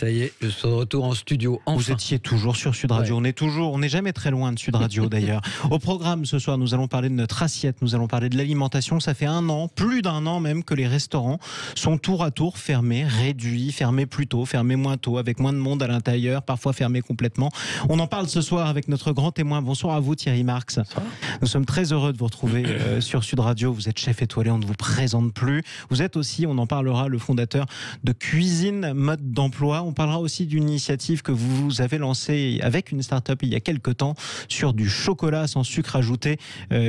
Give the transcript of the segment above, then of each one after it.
Ça y est, je suis de retour en studio. Enfin. Vous étiez toujours sur Sud Radio. Ouais. On n'est jamais très loin de Sud Radio d'ailleurs. Au programme ce soir, nous allons parler de notre assiette, nous allons parler de l'alimentation. Ça fait un an, plus d'un an même, que les restaurants sont tour à tour fermés, réduits, fermés plus tôt, fermés moins tôt, avec moins de monde à l'intérieur, parfois fermés complètement. On en parle ce soir avec notre grand témoin. Bonsoir à vous Thierry Marx. Bonsoir. Nous sommes très heureux de vous retrouver sur Sud Radio. Vous êtes chef étoilé, on ne vous présente plus. Vous êtes aussi, on en parlera, le fondateur de Cuisine Mode d'Emploi. On parlera aussi d'une initiative que vous avez lancée avec une start-up il y a quelques temps sur du chocolat sans sucre ajouté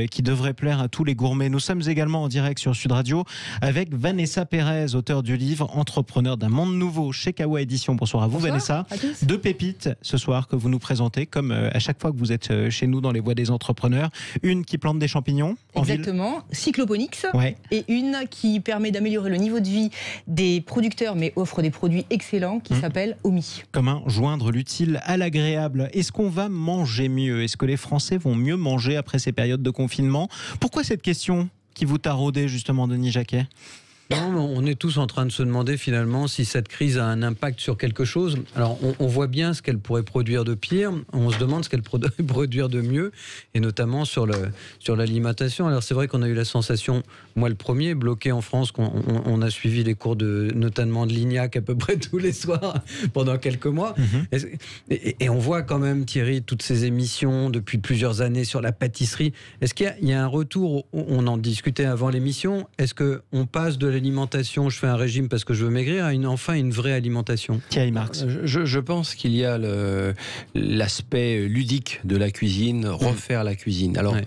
qui devrait plaire à tous les gourmets. Nous sommes également en direct sur Sud Radio avec Vanessa Pérez, auteure du livre Entrepreneur d'un monde nouveau chez Kawa Édition. Bonsoir à vous. Bonsoir Vanessa. à tous. Deux pépites ce soir que vous nous présentez comme à chaque fois que vous êtes chez nous dans les voies des entrepreneurs. Une qui plante des champignons en ville. Exactement, Cycloponix, Ouais. et une qui permet d'améliorer le niveau de vie des producteurs mais offre des produits excellents qui s'appelle Omi. Comment joindre l'utile à l'agréable? Est-ce qu'on va manger mieux? Est-ce que les Français vont mieux manger après ces périodes de confinement? Pourquoi cette question qui vous taraudait justement, Denis Jacquet? Non, mais on est tous en train de se demander finalement si cette crise a un impact sur quelque chose. Alors on voit bien ce qu'elle pourrait produire de pire, on se demande ce qu'elle pourrait produire de mieux, et notamment sur l'alimentation. Alors c'est vrai qu'on a eu la sensation, moi le premier, bloqué en France, qu'on a suivi les cours notamment de Lignac à peu près tous les soirs pendant quelques mois. Et on voit quand même, Thierry, toutes ces émissions depuis plusieurs années sur la pâtisserie. Est-ce qu'il y a un retour? On en discutait avant l'émission. Est-ce qu'on passe de l'alimentation, je fais un régime parce que je veux maigrir, à enfin une vraie alimentation? Thierry Marx. Je pense qu'il y a l'aspect ludique de la cuisine, refaire la cuisine. Alors,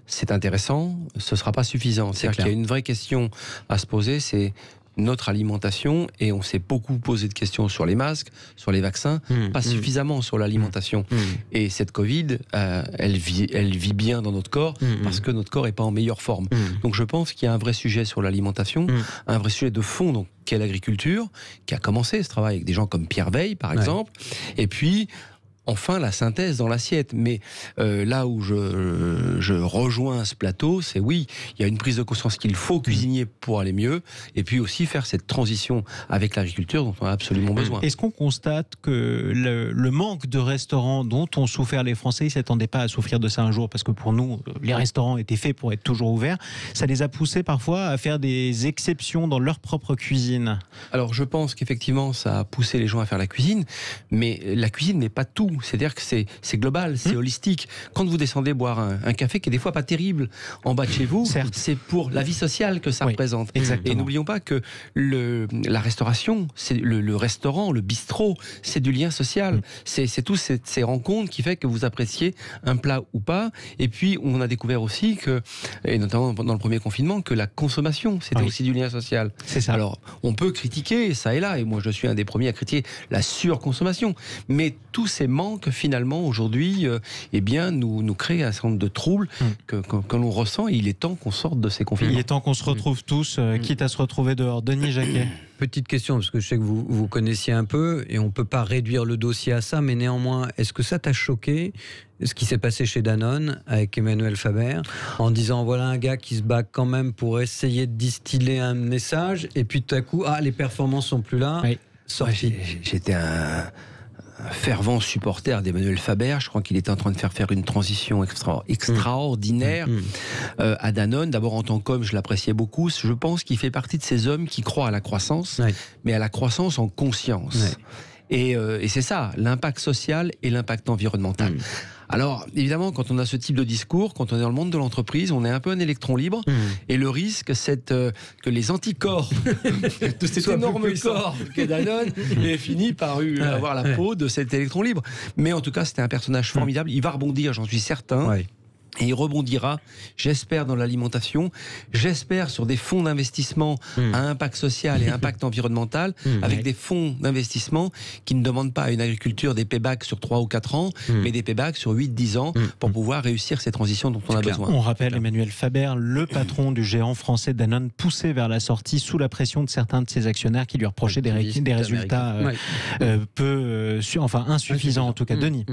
c'est intéressant, ce ne sera pas suffisant. C'est-à-dire qu'il y a une vraie question à se poser, c'est notre alimentation, et on s'est beaucoup posé de questions sur les masques, sur les vaccins, pas suffisamment sur l'alimentation. Et cette Covid, elle vit bien dans notre corps parce que notre corps n'est pas en meilleure forme. Donc je pense qu'il y a un vrai sujet sur l'alimentation, un vrai sujet de fond, donc, qui est l'agriculture, qui a commencé ce travail avec des gens comme Pierre Veille, par exemple, et puis enfin la synthèse dans l'assiette. Mais là où je rejoins ce plateau, c'est oui, il y a une prise de conscience qu'il faut cuisiner pour aller mieux, et puis aussi faire cette transition avec l'agriculture dont on a absolument besoin. Est-ce qu'on constate que le manque de restaurants dont ont souffert les Français, ils ne s'attendaient pas à souffrir de ça un jour, parce que pour nous, les restaurants étaient faits pour être toujours ouverts, ça les a poussés parfois à faire des exceptions dans leur propre cuisine? Alors je pense qu'effectivement ça a poussé les gens à faire la cuisine, mais la cuisine n'est pas tout. C'est-à-dire que c'est global, c'est holistique. Quand vous descendez boire un café qui est des fois pas terrible en bas de chez vous, c'est pour la vie sociale que ça représente. Exactement. Et n'oublions pas que la restauration, c'est le restaurant, le bistrot, c'est du lien social. C'est tous ces rencontres qui fait que vous appréciez un plat ou pas. Et puis on a découvert aussi que, et notamment dans le premier confinement, que la consommation, c'était aussi du lien social. C'est ça. Alors on peut critiquer ça et là, et moi je suis un des premiers à critiquer la surconsommation, mais tous ces manques finalement aujourd'hui nous créent un certain nombre de troubles que l'on ressent, et il est temps qu'on sorte de ces confinements. Il est temps qu'on se retrouve tous, quitte à se retrouver dehors. Denis Jacquet. Petite question, parce que je sais que vous connaissiez un peu, et on ne peut pas réduire le dossier à ça, mais néanmoins, est-ce que ça t'a choqué, ce qui s'est passé chez Danone avec Emmanuel Faber, en disant voilà un gars qui se bat quand même pour essayer de distiller un message, et puis tout à coup, les performances sont plus là, sorti. J'étais un fervent supporter d'Emmanuel Faber. Je crois qu'il était en train de faire une transition extraordinaire à Danone. D'abord en tant qu'homme, je l'appréciais beaucoup. Je pense qu'il fait partie de ces hommes qui croient à la croissance, mais à la croissance en conscience. Et c'est ça, l'impact social et l'impact environnemental. Alors, évidemment, quand on a ce type de discours, quand on est dans le monde de l'entreprise, on est un peu un électron libre. Et le risque, c'est que les anticorps de cet énorme corps qu'est Danone aient fini par avoir la peau de cet électron libre. Mais en tout cas, c'était un personnage formidable. Il va rebondir, j'en suis certain. Et il rebondira, j'espère, dans l'alimentation, j'espère sur des fonds d'investissement à impact social et impact environnemental, avec des fonds d'investissement qui ne demandent pas à une agriculture des paybacks sur 3 ou 4 ans, mais des paybacks sur 8-10 ans pour pouvoir réussir ces transitions dont on a besoin. On rappelle Emmanuel Faber, le patron du géant français Danone, poussé vers la sortie sous la pression de certains de ses actionnaires qui lui reprochaient des résultats insuffisants en tout cas. Denis.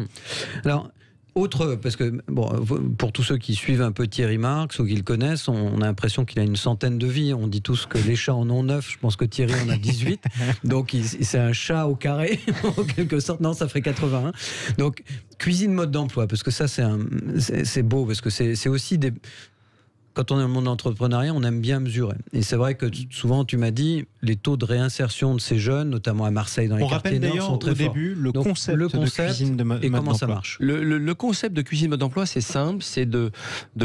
Alors, Autre, parce que bon, pour tous ceux qui suivent un peu Thierry Marx ou qui le connaissent, on a l'impression qu'il a une centaine de vies. On dit tous que les chats en ont 9, je pense que Thierry en a 18. Donc c'est un chat au carré, en quelque sorte. Non, ça ferait 81. Donc cuisine mode d'emploi, parce que ça c'est beau, parce que c'est aussi des... Quand on est dans le monde d'entrepreneuriat, on aime bien mesurer. Et c'est vrai que souvent, tu m'as dit, les taux de réinsertion de ces jeunes, notamment à Marseille, dans les quartiers nord, sont très forts. On rappelle d'ailleurs au début le concept de cuisine de mode et comment d'emploi. ça marche. Le concept de cuisine mode d'emploi, c'est simple, c'est de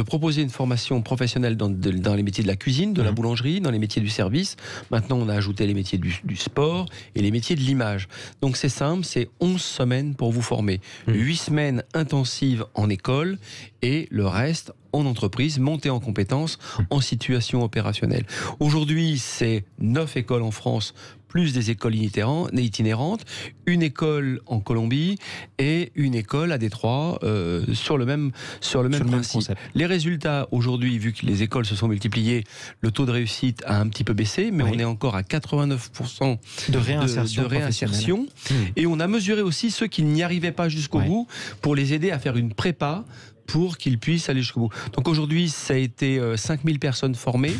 proposer une formation professionnelle dans les métiers de la cuisine, de la boulangerie, dans les métiers du service. Maintenant, on a ajouté les métiers du sport et les métiers de l'image. Donc c'est simple, c'est 11 semaines pour vous former. 8 semaines intensives en école et le reste en entreprise, monter en compétences, en situation opérationnelle. Aujourd'hui, c'est 9 écoles en France, plus des écoles itinérantes, une école en Colombie et une école à Détroit sur le même principe. Les résultats aujourd'hui, vu que les écoles se sont multipliées, le taux de réussite a un petit peu baissé, mais on est encore à 89% de réinsertion. Et on a mesuré aussi ceux qui n'y arrivaient pas jusqu'au bout pour les aider à faire une prépa pour qu'ils puissent aller jusqu'au bout. Donc aujourd'hui, ça a été 5000 personnes formées,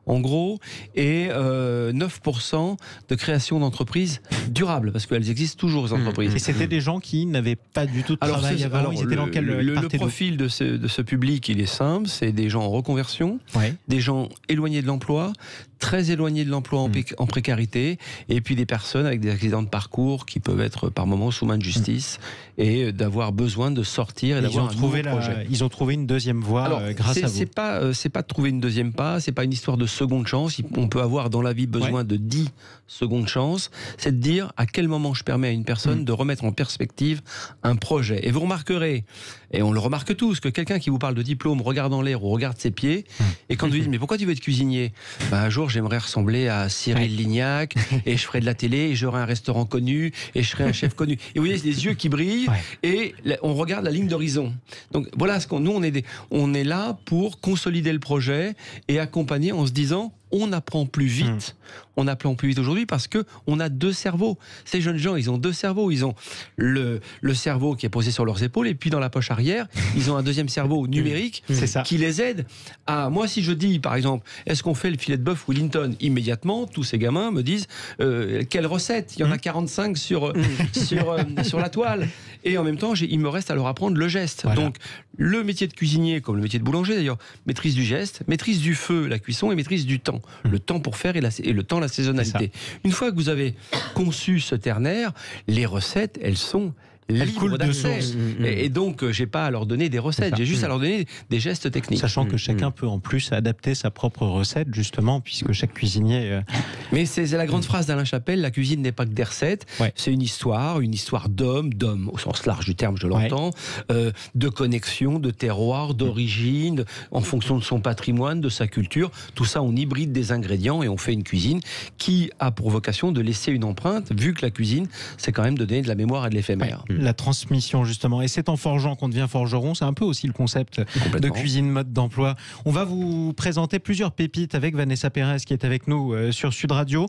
en gros, et 9% de création d'entreprises durables, parce qu'elles existent toujours, les entreprises. Et c'était des gens qui n'avaient pas du tout de travail avant. Ils étaient dans quel le profil de ce public, il est simple, c'est des gens en reconversion, des gens éloignés de l'emploi, très éloignés de l'emploi en précarité, et puis des personnes avec des accidents de parcours qui peuvent être par moments sous main de justice et d'avoir besoin de sortir et d'avoir un nouveau projet. Ils ont trouvé une deuxième voie grâce à vous. C'est pas de trouver une deuxième pas, c'est pas une histoire de seconde chance. On peut avoir dans la vie besoin de 10 secondes chances. C'est de dire à quel moment je permets à une personne de remettre en perspective un projet. Et vous remarquerez, et on le remarque tous, que quelqu'un qui vous parle de diplôme regarde en l'air ou regarde ses pieds, et quand vous dites mais pourquoi tu veux être cuisinier, un jour j'aimerais ressembler à Cyril Lignac, et je ferai de la télé, et j'aurai un restaurant connu, et je serai un chef connu. Et vous voyez, les yeux qui brillent, et on regarde la ligne d'horizon. Donc voilà, nous on est là pour consolider le projet et accompagner en se disant on apprend plus vite. On apprend plus vite aujourd'hui parce que on a 2 cerveaux. Ces jeunes gens, ils ont 2 cerveaux. Ils ont le cerveau qui est posé sur leurs épaules et puis dans la poche arrière, ils ont un deuxième cerveau numérique qui les aide à... Moi, si je dis, par exemple, est-ce qu'on fait le filet de bœuf Wellington ? Immédiatement, tous ces gamins me disent quelle recette ? Il y en a 45 sur la toile. Et en même temps, il me reste à leur apprendre le geste. Voilà. Donc, le métier de cuisinier, comme le métier de boulanger d'ailleurs, maîtrise du geste, maîtrise du feu, la cuisson et maîtrise du temps. Le temps pour faire et le temps, la saisonnalité. Une fois que vous avez conçu ce ternaire, les recettes, elles sont libres d'accès. Et donc, j'ai pas à leur donner des recettes, j'ai juste à leur donner des gestes techniques. Sachant que chacun peut en plus adapter sa propre recette, justement, puisque chaque cuisinier... Mais c'est la grande phrase d'Alain Chappelle, la cuisine n'est pas que des recettes, c'est une histoire d'homme, au sens large du terme, je l'entends, de connexion, de terroir, d'origine, en fonction de son patrimoine, de sa culture. Tout ça, on hybride des ingrédients et on fait une cuisine qui a pour vocation de laisser une empreinte, vu que la cuisine, c'est quand même de donner de la mémoire et de l'éphémère. La transmission, justement. Et c'est en forgeant qu'on devient forgeron. C'est un peu aussi le concept de cuisine mode d'emploi. On va vous présenter plusieurs pépites avec Vanessa Pérez qui est avec nous sur Sud Radio.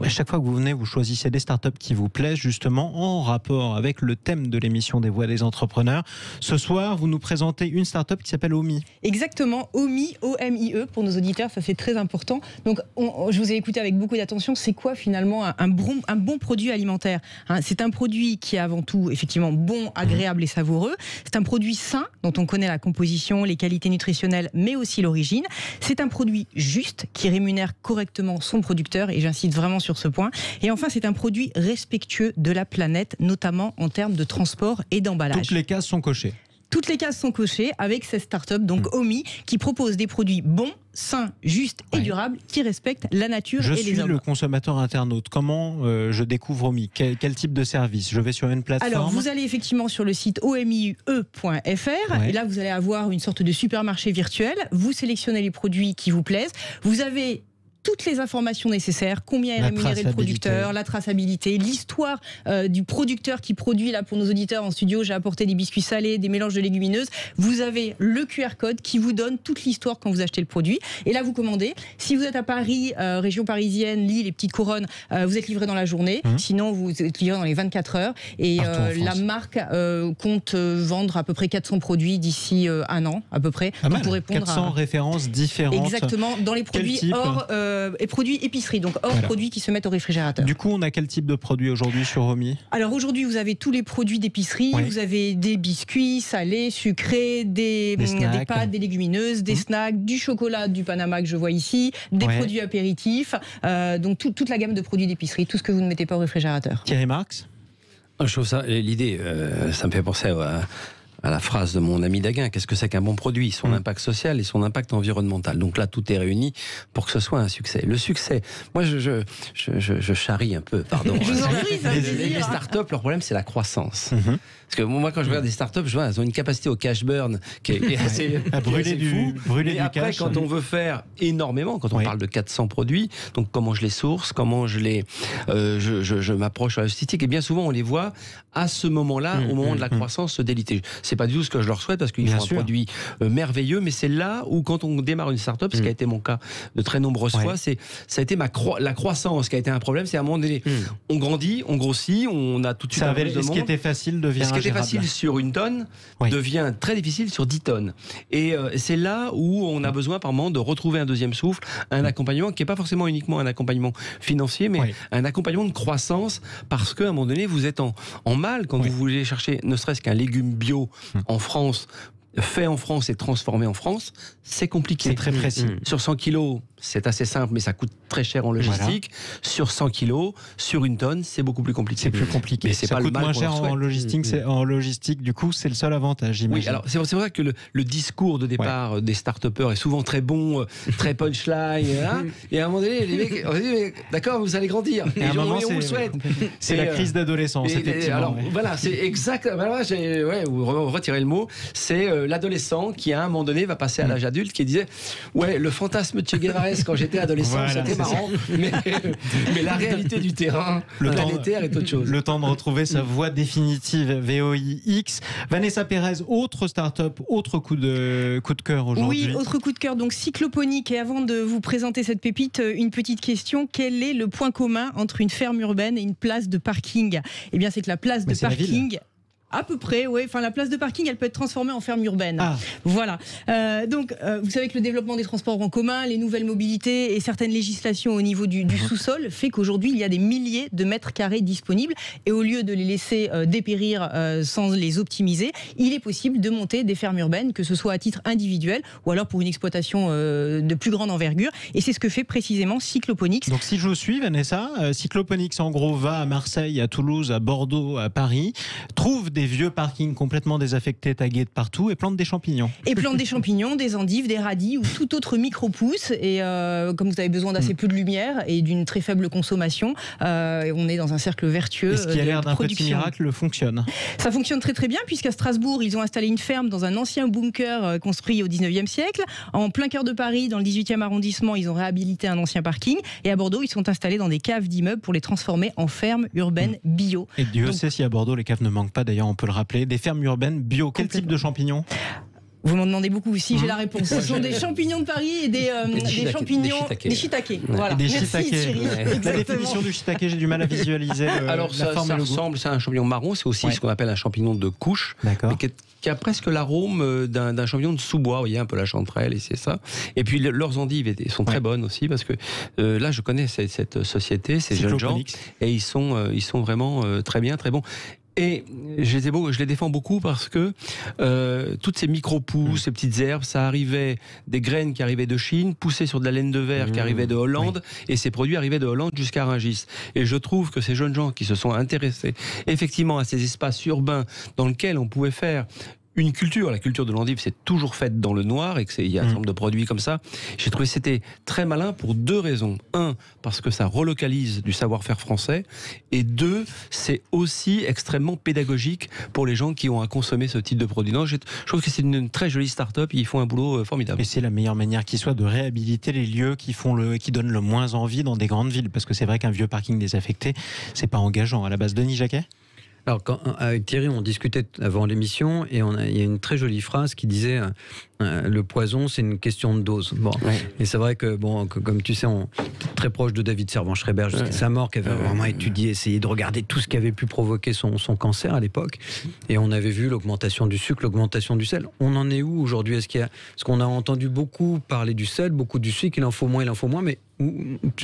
À chaque fois que vous venez, vous choisissez des startups qui vous plaisent, justement, en rapport avec le thème de l'émission des Voix des entrepreneurs. Ce soir, vous nous présentez une startup qui s'appelle OMI. Exactement, OMI, O-M-I-E, pour nos auditeurs, ça c'est très important. Donc, je vous ai écouté avec beaucoup d'attention. C'est quoi finalement un bon produit alimentaire ? C'est un produit qui est avant tout effectivement bon, agréable et savoureux. C'est un produit sain dont on connaît la composition, les qualités nutritionnelles, mais aussi l'origine. C'est un produit juste qui rémunère correctement son producteur, et j'insiste vraiment sur ce point. Et enfin, c'est un produit respectueux de la planète, notamment en termes de transport et d'emballage. Toutes les cases sont cochées. Toutes les cases sont cochées avec cette start-up, donc OMI, qui propose des produits bons, sains, justes et durables, qui respectent la nature et les hommes. Je suis le consommateur internaute. Comment je découvre OMI ? Quel type de service ? Je vais sur une plateforme. Alors, vous allez effectivement sur le site omiue.fr. Et là, vous allez avoir une sorte de supermarché virtuel. Vous sélectionnez les produits qui vous plaisent. Vous avez toutes les informations nécessaires, combien est rémunéré le producteur, la traçabilité, l'histoire du producteur qui produit. Là, pour nos auditeurs en studio, j'ai apporté des biscuits salés, des mélanges de légumineuses. Vous avez le QR code qui vous donne toute l'histoire quand vous achetez le produit. Et là, vous commandez. Si vous êtes à Paris, région parisienne, Lille, les petites couronnes, vous êtes livré dans la journée. Sinon, vous êtes livré dans les 24 heures. Et la marque compte vendre à peu près 400 produits d'ici un an, à peu près. Donc, pour répondre 400 références différentes. Exactement, dans les produits hors produits épicerie, donc hors produits qui se mettent au réfrigérateur. Du coup, on a quel type de produits aujourd'hui sur Romy? Alors aujourd'hui, vous avez tous les produits d'épicerie. Vous avez des biscuits salés, sucrés, des pâtes, des légumineuses, des snacks, du chocolat, du Panama que je vois ici, des produits apéritifs, donc toute la gamme de produits d'épicerie, tout ce que vous ne mettez pas au réfrigérateur. Thierry Marx? Je trouve ça, l'idée, ça me fait penser à la phrase de mon ami Daguin, qu'est-ce que c'est qu'un bon produit? Son impact social et son impact environnemental. Donc là, tout est réuni pour que ce soit un succès. Le succès, moi je charrie un peu, pardon. Les startups, leur problème, c'est la croissance. Parce que moi, quand je regarde des startups, je vois, elles ont une capacité au cash burn qui est assez, à brûler du après, cash. quand on veut faire énormément, quand on parle de 400 produits, donc comment je les source, comment je m'approche à la logistique, et bien souvent, on les voit à ce moment-là, au moment de la croissance, se déliter. C'est pas du tout ce que je leur souhaite parce qu'ils font un produit merveilleux, mais c'est là où, quand on démarre une start-up, ce qui a été mon cas de très nombreuses fois, ça a été la croissance qui a été un problème. C'est à un moment donné, on grandit, on grossit, on a tout de suite un plus de monde. Ce qui était facile devient Ce qui était facile sur une tonne devient très difficile sur 10 tonnes. Et c'est là où on a besoin par moment de retrouver un deuxième souffle, un accompagnement qui n'est pas forcément uniquement un accompagnement financier, mais un accompagnement de croissance, parce qu'à un moment donné, vous êtes en mal quand vous voulez chercher ne serait-ce qu'un légume bio en France, fait en France et transformé en France, c'est compliqué. C'est très précis. Sur 100 kilos, c'est assez simple, mais ça coûte très cher en logistique. Sur 100 kilos, sur une tonne, c'est beaucoup plus compliqué. C'est plus compliqué. Mais c'est ça pas coûte le mal moins cher en logistique. Du coup, c'est le seul avantage, j'imagine. Oui, alors c'est vrai que le discours de départ des start-upers est souvent très bon, très punchline. Et à un moment donné, les mecs, on dit, d'accord, vous allez grandir. Et à un moment, on vous le souhaite. C'est la crise d'adolescence, effectivement. Alors, voilà, c'est exact. Vous retirez le mot. C'est l'adolescent qui, à un moment donné, va passer à l'âge adulte, qui disait, le fantasme de Che Guevara quand j'étais adolescent, c'était marrant, mais la réalité du terrain planétaire est autre chose. Le temps de retrouver sa voie définitive, VOIX. Vanessa Pérez, autre start-up, autre coup de cœur aujourd'hui. Oui, autre coup de cœur, donc Cycloponique. Et avant de vous présenter cette pépite, une petite question. Quel est le point commun entre une ferme urbaine et une place de parking? Eh bien, c'est que la place de parking... À peu près, oui. Enfin, la place de parking, elle peut être transformée en ferme urbaine. Voilà. Donc, vous savez que le développement des transports en commun, les nouvelles mobilités et certaines législations au niveau du sous-sol fait qu'aujourd'hui, il y a des milliers de mètres carrés disponibles. Et au lieu de les laisser dépérir sans les optimiser, il est possible de monter des fermes urbaines, que ce soit à titre individuel ou alors pour une exploitation de plus grande envergure. Et c'est ce que fait précisément Cycloponics. Donc, si je vous suis, Vanessa, Cycloponics, en gros, va à Marseille, à Toulouse, à Bordeaux, à Paris, trouve des vieux parkings complètement désaffectés, tagués de partout, et plante des champignons. Et plante des champignons, des endives, des radis ou tout autre micro-pousse. Et comme vous avez besoin d'assez peu de lumière et d'une très faible consommation, on est dans un cercle vertueux. Et ce qui a l'air d'un petit miracle fonctionne. Ça fonctionne très très bien, puisqu'à Strasbourg, ils ont installé une ferme dans un ancien bunker construit au 19e siècle. En plein cœur de Paris, dans le 18e arrondissement, ils ont réhabilité un ancien parking. Et à Bordeaux, ils sont installés dans des caves d'immeubles pour les transformer en fermes urbaines bio. Et Dieu sait si à Bordeaux, les caves ne manquent pas, d'ailleurs, on peut le rappeler. Des fermes urbaines bio. Quel type de champignons? Vous m'en demandez beaucoup. Si j'ai la réponse. Ce sont des champignons de Paris et des champignons, des shiitakes. Voilà. Des shiitakes. La définition du shiitake, j'ai du mal à visualiser. Alors ça ressemble, c'est un champignon marron. C'est aussi ce qu'on appelle un champignon de couche, mais qui a presque l'arôme d'un champignon de sous-bois. Vous voyez un peu la chanterelle, et c'est ça. Et puis leurs endives sont très bonnes aussi, parce que là je connais cette société, ces jeunes gens, et ils sont vraiment très bien, très bons. Et je les défends beaucoup parce que toutes ces micro-pousses, ces petites herbes, ça arrivait des graines qui arrivaient de Chine, poussées sur de la laine de verre qui arrivait de Hollande, et ces produits arrivaient de Hollande jusqu'à Rungis. Et je trouve que ces jeunes gens qui se sont intéressés effectivement à ces espaces urbains dans lesquels on pouvait faire une culture. La culture de l'endive, c'est toujours faite dans le noir et qu'il y a un certain nombre de produits comme ça. J'ai trouvé que c'était très malin pour 2 raisons. 1, parce que ça relocalise du savoir-faire français. Et 2, c'est aussi extrêmement pédagogique pour les gens qui ont à consommer ce type de produit. Non, je trouve que c'est une très jolie start-up. Ils font un boulot formidable. Et c'est la meilleure manière qui soit de réhabiliter les lieux qui donnent le moins envie dans des grandes villes. Parce que c'est vrai qu'un vieux parking désaffecté, c'est pas engageant à la base. Denis Jacquet ? Alors, avec Thierry, on discutait avant l'émission et il y a une très jolie phrase qui disait le poison, c'est une question de dose. Bon. Ouais. Et c'est vrai que, comme tu sais, on est très proche de David Servan-Schreiber jusqu'à sa mort, qui avait vraiment étudié, essayé de regarder tout ce qui avait pu provoquer son cancer à l'époque. Et on avait vu l'augmentation du sucre, l'augmentation du sel. On en est où aujourd'hui ? Est-ce qu'on a entendu beaucoup parler du sel, beaucoup du sucre, il en faut moins, mais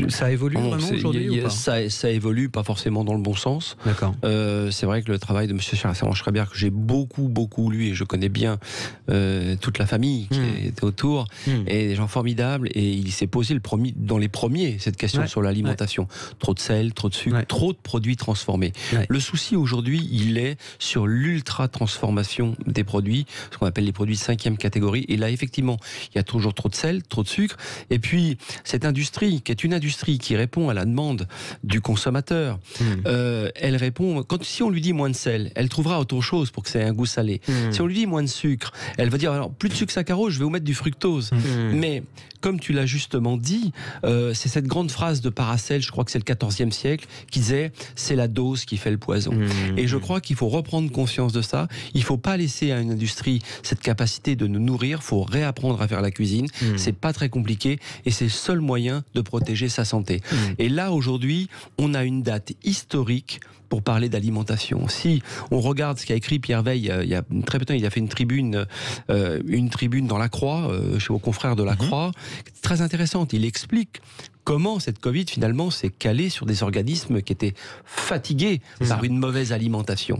ça évolue vraiment aujourd'hui ou pas ? Ça évolue, pas forcément dans le bon sens. D'accord. C'est vrai que le travail de M. Servan-Schreiber, que j'ai beaucoup lu, et je connais bien toute la famille qui était autour, et des gens formidables, et il s'est posé dans les premiers cette question sur l'alimentation. Trop de sel, trop de sucre, trop de produits transformés. Le souci aujourd'hui, il est sur l'ultra-transformation des produits, ce qu'on appelle les produits de 5e catégorie, et là effectivement, il y a toujours trop de sel, trop de sucre, et puis cette industrie qui est une industrie qui répond à la demande du consommateur, elle répond, si on lui dit moins de sel, elle trouvera autre chose pour que ça ait un goût salé. Si on lui dit moins de sucre, elle va dire alors plus de sucre saccharose, je vais vous mettre du fructose. Mais comme tu l'as justement dit, c'est cette grande phrase de Paracel, je crois que c'est le XIVe siècle, qui disait c'est la dose qui fait le poison. Et je crois qu'il faut reprendre conscience de ça. Il ne faut pas laisser à une industrie cette capacité de nous nourrir. Il faut réapprendre à faire la cuisine. C'est pas très compliqué et c'est le seul moyen de protéger sa santé. Et là aujourd'hui, on a une date historique pour parler d'alimentation. Si on regarde ce qu'a écrit Pierre Veil il y a très peu de temps, il a fait une tribune dans La Croix, chez vos confrères de La Croix, très intéressante. Il explique comment cette Covid finalement s'est calée sur des organismes qui étaient fatigués par une mauvaise alimentation.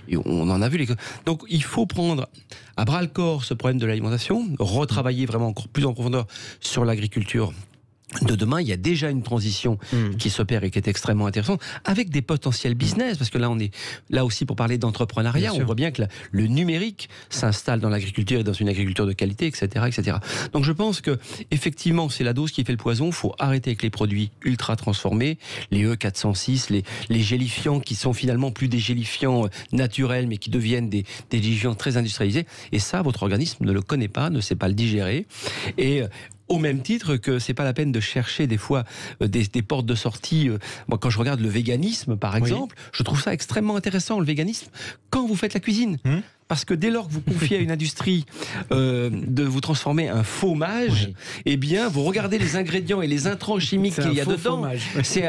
Et on en a vu Donc il faut prendre à bras le corps ce problème de l'alimentation, retravailler vraiment encore plus en profondeur sur l'agriculture de demain. Il y a déjà une transition qui s'opère et qui est extrêmement intéressante, avec des potentiels business, parce que là on est là aussi pour parler d'entrepreneuriat. On voit bien que le numérique s'installe dans l'agriculture et dans une agriculture de qualité, etc. Donc je pense que effectivement c'est la dose qui fait le poison. Il faut arrêter avec les produits ultra transformés, les E406, les gélifiants qui sont finalement plus des gélifiants naturels mais qui deviennent des gélifiants très industrialisés, et ça votre organisme ne le connaît pas, ne sait pas le digérer. Et au même titre que c'est pas la peine de chercher des fois des portes de sortie. Moi, quand je regarde le véganisme, par exemple, je trouve ça extrêmement intéressant, le véganisme, quand vous faites la cuisine. Parce que dès lors que vous confiez à une industrie de vous transformer un fromage, eh bien, vous regardez les ingrédients et les intrants chimiques qu'il y a dedans. C'est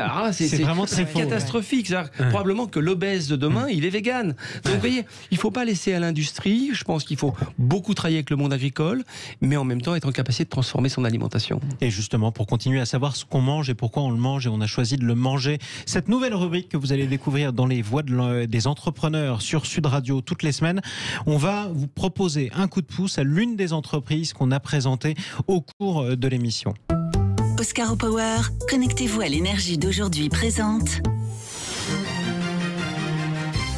vraiment très catastrophique. Probablement que l'obèse de demain, il est vegan. Donc, vous voyez, il ne faut pas laisser à l'industrie. Je pense qu'il faut beaucoup travailler avec le monde agricole, mais en même temps être en capacité de transformer son alimentation. Et justement, pour continuer à savoir ce qu'on mange et pourquoi on le mange, et on a choisi de le manger, cette nouvelle rubrique que vous allez découvrir dans les voix des entrepreneurs sur Sud Radio toutes les semaines, on va vous proposer un coup de pouce à l'une des entreprises qu'on a présentées au cours de l'émission. Oscaro Power, connectez-vous à l'énergie d'aujourd'hui présente.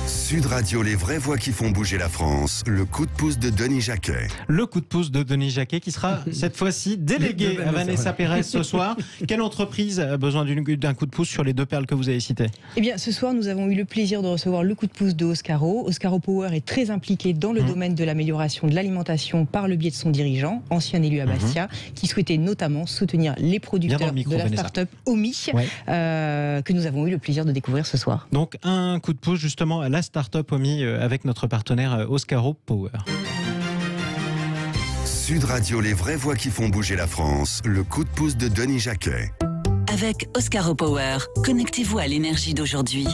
Sud Radio, les vraies voix qui font bouger la France. Le coup de pouce de Denis Jacquet. Le coup de pouce de Denis Jacquet qui sera cette fois-ci délégué à Vanessa Pérez ce soir. Quelle entreprise a besoin d'un coup de pouce sur les 2 perles que vous avez citées ? Eh bien, ce soir, nous avons eu le plaisir de recevoir le coup de pouce de Oscaro. Oscaro Power est très impliqué dans le domaine de l'amélioration de l'alimentation par le biais de son dirigeant, ancien élu à Bastia, qui souhaitait notamment soutenir les producteurs de la start-up OMI, que nous avons eu le plaisir de découvrir ce soir. Donc, un coup de pouce justement à la start-up OMI avec notre partenaire Oscaro Power. Sud Radio, les vraies voix qui font bouger la France. Le coup de pouce de Denis Jacquet. Avec Oscaro Power, connectez-vous à l'énergie d'aujourd'hui.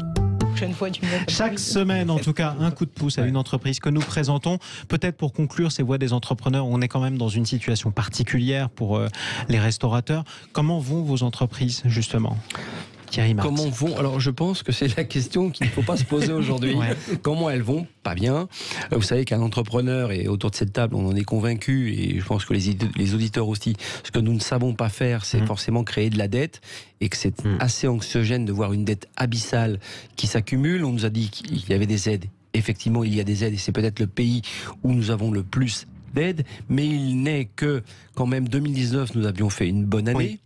Chaque semaine, en tout cas, un coup de pouce à une entreprise que nous présentons. Peut-être pour conclure ces voix des entrepreneurs, on est quand même dans une situation particulière pour les restaurateurs. Comment vont vos entreprises, justement ? Thierry Marx. Comment vont ? Alors je pense que c'est la question qu'il ne faut pas se poser aujourd'hui. Comment elles vont ? Pas bien. Vous savez qu'un entrepreneur, et autour de cette table on en est convaincu, et je pense que les auditeurs aussi, ce que nous ne savons pas faire, c'est forcément créer de la dette, et que c'est assez anxiogène de voir une dette abyssale qui s'accumule. On nous a dit qu'il y avait des aides effectivement, il y a des aides et c'est peut-être le pays où nous avons le plus d'aide, mais il n'est que, quand même, 2019, nous avions fait une bonne année. Oui.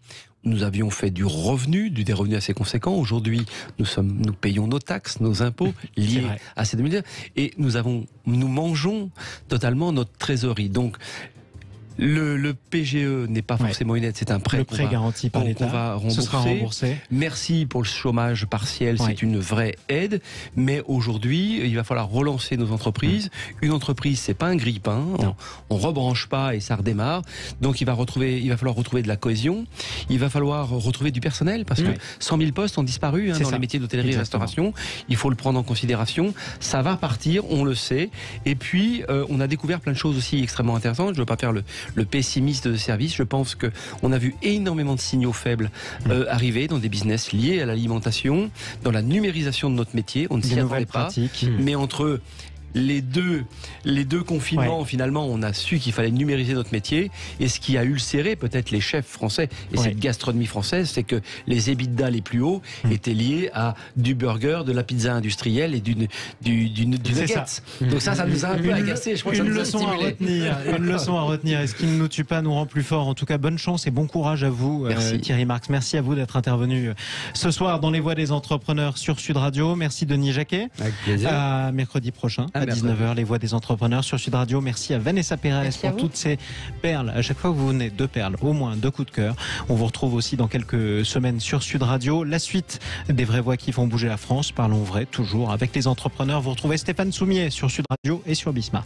Nous avions fait des revenus assez conséquents. Aujourd'hui, nous payons nos taxes, nos impôts liés à ces 2019. Et nous mangeons totalement notre trésorerie. Donc, le PGE n'est pas forcément une aide, c'est un prêt. Le prêt garanti par l'État, qu'on va rembourser. Ce sera remboursé. Merci pour le chômage partiel, c'est une vraie aide. Mais aujourd'hui, il va falloir relancer nos entreprises. Une entreprise, c'est pas un grille-pain. On rebranche pas et ça redémarre. Donc il va falloir retrouver de la cohésion. Il va falloir retrouver du personnel parce que 100 000 postes ont disparu dans les métiers d'hôtellerie et restauration. Il faut le prendre en considération. Ça va partir, on le sait. Et puis, on a découvert plein de choses aussi extrêmement intéressantes. Je ne veux pas faire le pessimiste de service. Je pense qu'on a vu énormément de signaux faibles arriver dans des business liés à l'alimentation, dans la numérisation de notre métier. On ne s'y attendait pas. Mais entre les deux confinements, finalement, on a su qu'il fallait numériser notre métier. Et ce qui a ulcéré peut-être les chefs français et cette gastronomie française, c'est que les EBITDA les plus hauts étaient liés à du burger, de la pizza industrielle et du nugget. Donc ça nous a un peu agacé. Je crois que ça nous a stimulé. Une leçon à retenir. Et ce qui ne nous tue pas nous rend plus fort. En tout cas, bonne chance et bon courage à vous, Thierry Marx. Merci à vous d'être intervenu ce soir dans Les Voix des Entrepreneurs sur Sud Radio. Merci Denis Jacquet. Avec plaisir. À mercredi prochain. À 19h, Les Voix des Entrepreneurs sur Sud Radio. Merci à Vanessa Pérez pour toutes ces perles. À chaque fois que vous venez, 2 perles, au moins 2 coups de cœur. On vous retrouve aussi dans quelques semaines sur Sud Radio. La suite des vraies voix qui font bouger la France. Parlons vrai, toujours avec les entrepreneurs. Vous retrouvez Stéphane Soumier sur Sud Radio et sur Bismart.